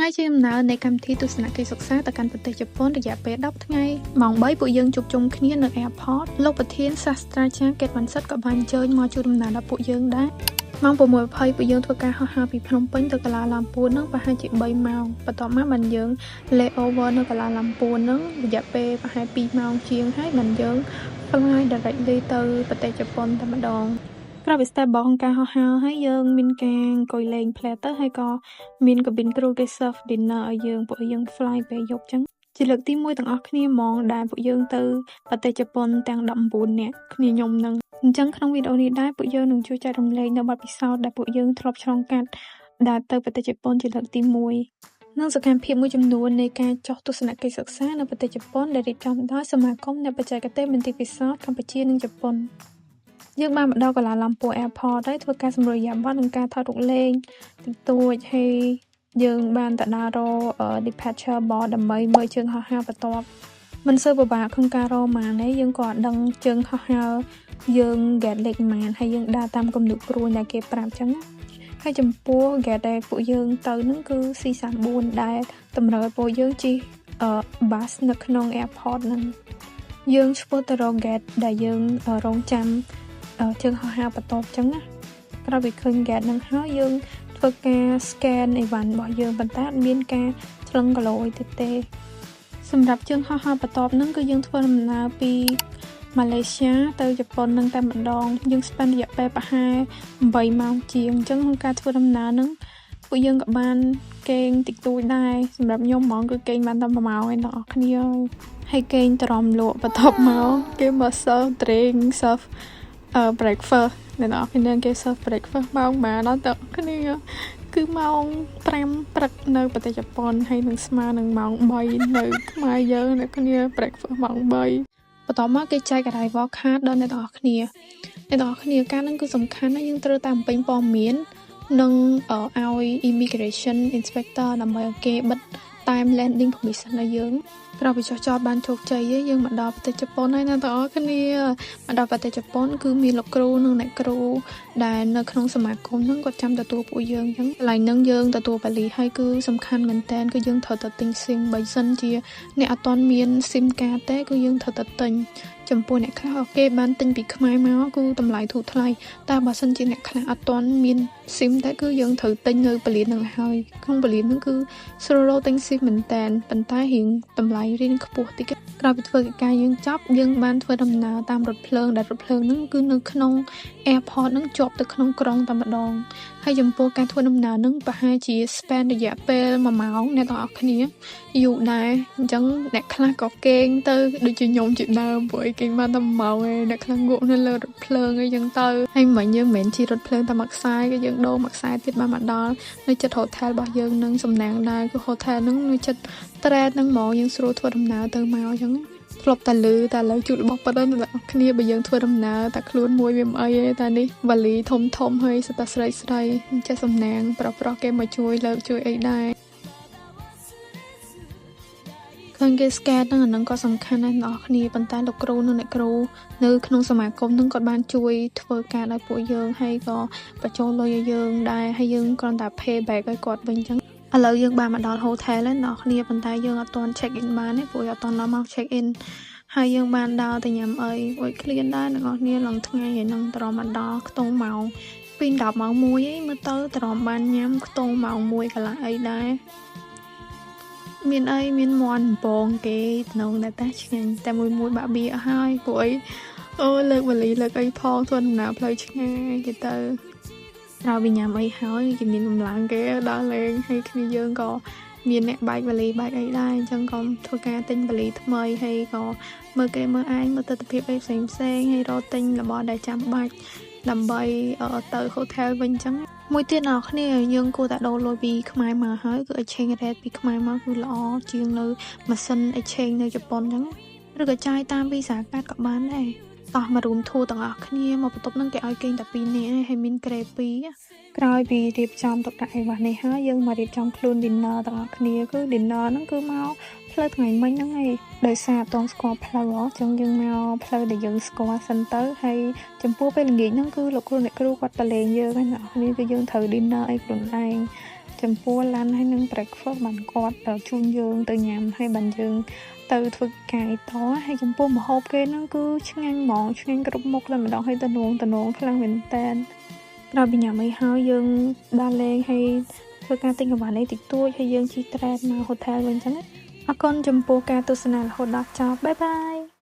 ថ្ងៃជាដំណើរនៃកម្មវិធីទស្សនកិច្ចសិក្សាទៅកាន់ប្រទេសជប៉ុនរយៈពេល10ថ្ងៃម៉ោង3ពួកយើងជួបជុំគ្នានៅ Airport លោកប្រធានសាស្ត្រាចារ្យ Kate Blanchett ក៏បានអញ្ជើញមកជួយដំណើរដល់ពួកយើងដែរម៉ោង 6:20 ពួកយើងធ្វើការហោះហើរពីភ្នំពេញទៅកាឡាឡាំពួននឹងប្រហែលជា3ម៉ោងបន្ទាប់មកបានយើង layover នៅកាឡាឡាំពួននឹងរយៈពេលប្រហែល2ម៉ោងជាងហើយបានយើង fly directly ទៅប្រទេសជប៉ុនតែម្ដងក្រៅពី step របស់ការហោះហើរហើយយើងមានការអង្គុយលេងផ្លែទៅហើយក៏មាន cabin crew គេ serve dinner ឲ្យយើងពួកយើង fly ពេលយប់ចឹងជាលើកទី1ទាំងអស់គ្នាហ្មងដែលពួកយើងទៅប្រទេសជប៉ុនទាំង19នាក់គ្នាខ្ញុំនឹងអញ្ចឹងក្នុងវីដេអូនេះដែរពួកយើងនឹងជួយចែករំលែកនៅបទពិសោធន៍ដែលពួកយើងធ្លាប់ឆ្លងកាត់ដែលទៅប្រទេសជប៉ុនជាលើកទី1និងសកម្មភាពមួយចំនួននៃការចុះទស្សនកិច្ចសិក្សានៅប្រទេសជប៉ុនដែលរៀបចំដោយសមាគមអ្នកបច្ចេកទេសមន្ទីរពិសោធន៍កម្ពុជានិងជប៉ុនយើងបានមកដល់កាឡាឡាំពួរ Airport ហើយធ្វើការសម្រួលយាប័តនិងការថតរូបលេងតិចតួចហើយយើងបានទៅដល់រក departure board ដើម្បីមើលជើងហោះហើរបន្ទាប់មិនសូវពិបាកក្នុងការរកម៉ានទេយើងក៏ដឹងជើងហោះហើរយើង gate លេខម៉ានហើយយើងដើរតាមគំនូរព្រួយដែលគេប្រាប់ចឹងហើយចំពោះ gate ដែលពួកយើងទៅនឹងគឺ C34 ដែលតម្រូវឲ្យពួកយើងជិះbus នៅក្នុង airport ហ្នឹងយើងឆ្ពោះទៅរក gate ដែលយើងរងចាំជើងហោះហើរបន្ទាប់ចឹងណាក្រោយពីឃើញ gate ហ្នឹងហើយយើងធ្វើការ scan អីវ៉ាន់របស់យើងប៉ុន្តែអត់មានការឆ្លងគីឡូអីទេសម្រាប់ជើងហោះហើរបន្ទាប់ហ្នឹងគឺយើងធ្វើដំណើរពីម៉ាឡេស៊ីទៅជប៉ុននឹងតែម្ដងយើង spend រយៈពេលប្រហែល8ម៉ោងជាងអញ្ចឹងក្នុងការធ្វើដំណើរហ្នឹងពួកយើងក៏បានគេងតិចតួចដែរសម្រាប់ខ្ញុំហ្មងគឺគេងបានតែ1ម៉ោងឯងបងប្អូនគ្នាហើយគេងទ្រាំលក់បន្ទាប់មកគេមក serve drink serve breakfast អ្នកនរគ្នាគេ serve breakfast ម៉ោងបានដល់តគ្នាគឺម៉ោង5ព្រឹកនៅប្រទេសជប៉ុនហើយនឹងស្មើនឹងម៉ោង3នៅខ្មែរយើងអ្នកគ្នា breakfast ម៉ោង3បន្ទាប់មកគេចែក arrival card ដល់អ្នកនរគ្នាការហ្នឹងគឺសំខាន់ណាស់យើងត្រូវតាមពេញព័ត៌មាននិងឲ្យ immigration inspector ដើម្បីឲ្យគេបិទ time landing permission ឲ្យយើងក្រោយពីចុះចតបានជោគជ័យយើងមកដល់ប្រទេសជប៉ុនហើយណាបងប្អូនគ្នាមកដល់ប្រទេសជប៉ុនគឺមានលោកគ្រូនិងអ្នកគ្រូដែលនៅក្នុងសមាគមហ្នឹងគាត់ចាំទទួលពួកយើងអញ្ចឹងកន្លែងហ្នឹងយើងទទួលបាលីហើយគឺសំខាន់មែនតើគឺយើងត្រូវតែទិញ SIM បើសិនជាអ្នកអត់ទាន់មាន SIM កាតទេគឺយើងត្រូវតែទិញចំពោះអ្នកខ្លះគេបានទិញពីខ្មែរមកគឺតម្លៃធូរថ្លៃតែបើសិនជាអ្នកខ្លះអត់ទាន់មាន SIM តែគឺយើងត្រូវទិញនៅពលានហ្នឹងហើយក្នុងពលានហ្នឹងគឺស្រួលទិញ SIM មែនតើប៉ុន្តែរៀងតម្លៃរៀងខ្ពស់តិចក្រោយពីធ្វើកិច្ចការយើងចប់យើងបានធ្វើដំណើរតាមរថភ្លើងដែលរថភ្លើងហ្នឹងគឺនៅក្នុង airport ហ្នឹងជាប់ទៅក្នុងក្រុងតែម្ដងហើយចំពោះការធ្វើដំណើរហ្នឹងប្រហែលជា spend រយៈពេល1ម៉ោងអ្នកទាំងអស់គ្នាយូរដែរអញ្ចឹងអ្នកខ្លះក៏គេងទៅដូចជាខ្ញុំជាដើមព្រោះគេងបានតែ1ម៉ោងឯងអ្នកខ្លះងក់នៅលើរថភ្លើងអីចឹងទៅហើយមិញយើងមិនមែនជិះរថភ្លើងតែមួយខ្សែគឺយើងដូរមួយខ្សែទៀតបានមកដល់នៅជិត hotel របស់យើងនឹងសំណាងដែរគឺ hotel ហ្នឹងនៅជិត train ហ្នឹងហ្មងយើងស្រួលធ្វើដំណើរទៅមកអញ្ចឹងធ្លាប់តែលឺតែលើជួបរបស់ប៉ុណ្ណឹងអ្នកគ្នាបើយើងធ្វើដំណើរតែខ្លួនមួយវាមិនអីទេតែនេះវ៉ាលីធំហើយសិតតែស្រីចេះសំណាងប្រុសគេមកជួយលើកជួយអីដែរឃើញគេ scan ហ្នឹងក៏សំខាន់ដែរអ្នកគ្នាប៉ុន្តែលោកគ្រូនិងអ្នកគ្រូនៅក្នុងសមាគមហ្នឹងគាត់បានជួយធ្វើការឲ្យពួកយើងហើយក៏បញ្ចូលលុយឲ្យយើងដែរហើយយើងគ្រាន់តែ pay back ឲ្យគាត់វិញអញ្ចឹងឥឡូវយើងបានមកដល់ hotel ហើយអ្នកគ្នាប៉ុន្តែយើងអត់ទាន់ check in បានទេព្រោះអត់ទាន់ដល់មក check in ហើយយើងបានដើរទៅញ៉ាំអីអួយឃ្លានដែរអ្នកគ្នាឡើងថ្ងៃហើយនឹងត្រមមកដល់ខ្ទង់ម៉ោងពី10ម៉ោង1ឯងមើលទៅត្រមបានញ៉ាំខ្ទង់ម៉ោង1កន្លះអីដែរមានអីមានមាន់បំពងគេតំណងតែឆ្ងាញ់តែមួយបាក់បៀអស់ហើយព្រោះអីអូលើកវ៉ាលីលើកអីផងធ្វើដំណើរផ្លូវឆ្ងាយគេទៅក្រោយពីញ៉ាំអីហើយគេមានកម្លាំងគេដល់លេងហើយគ្នាយើងក៏មានអ្នកបែកវ៉ាលីបែកអីដែរអញ្ចឹងក៏ធ្វើការទិញវ៉ាលីថ្មីហើយក៏មើលគេមើលឯងមើលទស្សនវិជ្ជាផ្សេងហើយរកទិញរបស់ដែលចាំបាច់ដើម្បីទៅ hotel វិញអញ្ចឹងមួយទៀតអ្នកគ្នាយើងគួរតែដូរលុយពីខ្មែរមកហើយគឺ exchange rate ពីខ្មែរមកគឺល្អជាងនៅម៉ាស៊ីន exchange នៅជប៉ុនអញ្ចឹងឬក៏ចាយតាមវីសាកាតក៏បានដែរតោះមករួមធូរទាំងអស់គ្នាមកបន្ទប់ហ្នឹងគេឲ្យគេងតែ2នាក់ហើយមានក្រេ2ក្រោយពីរៀបចំទុកដាក់អីវ៉ាស់នេះហើយយើងមករៀបចំខ្លួន dinner ទាំងអស់គ្នាគឺ dinner ហ្នឹងគឺមកផ្លូវថ្ងៃមិញហ្នឹងឯងដោយសារអត់ទាន់ស្គាល់ផ្លូវអញ្ចឹងយើងមកផ្លូវដែលយើងស្គាល់សិនទៅហើយចំពោះពេលល្ងាចហ្នឹងគឺលោកគ្រូអ្នកគ្រូគាត់ទៅលេងយើងហ្នឹងអ្នកគ្នាគឺយើងត្រូវ dinner អីខ្លួនឯង ចំពោះឡានហើយនឹង breakfast បានគាត់ជូនយើងទៅញ៉ាំហើយបានយើងទៅធ្វើកាយតហើយចំពោះម្ហូបគេហ្នឹងគឺឆ្ងាញ់ហ្មងឆ្ងាញ់គ្រប់មុខតែម្ដងហើយតំណងខ្លាំងមែនតើក្រោយពីញ៉ាំអីហើយយើងដើរលេងហើយធ្វើការទិញកង្វះនេះតិចតួចហើយយើងជិះត្រេនមក hotel វិញអញ្ចឹងអរគុណចំពោះការទស្សនារហូតដល់ចប់បាយបាយ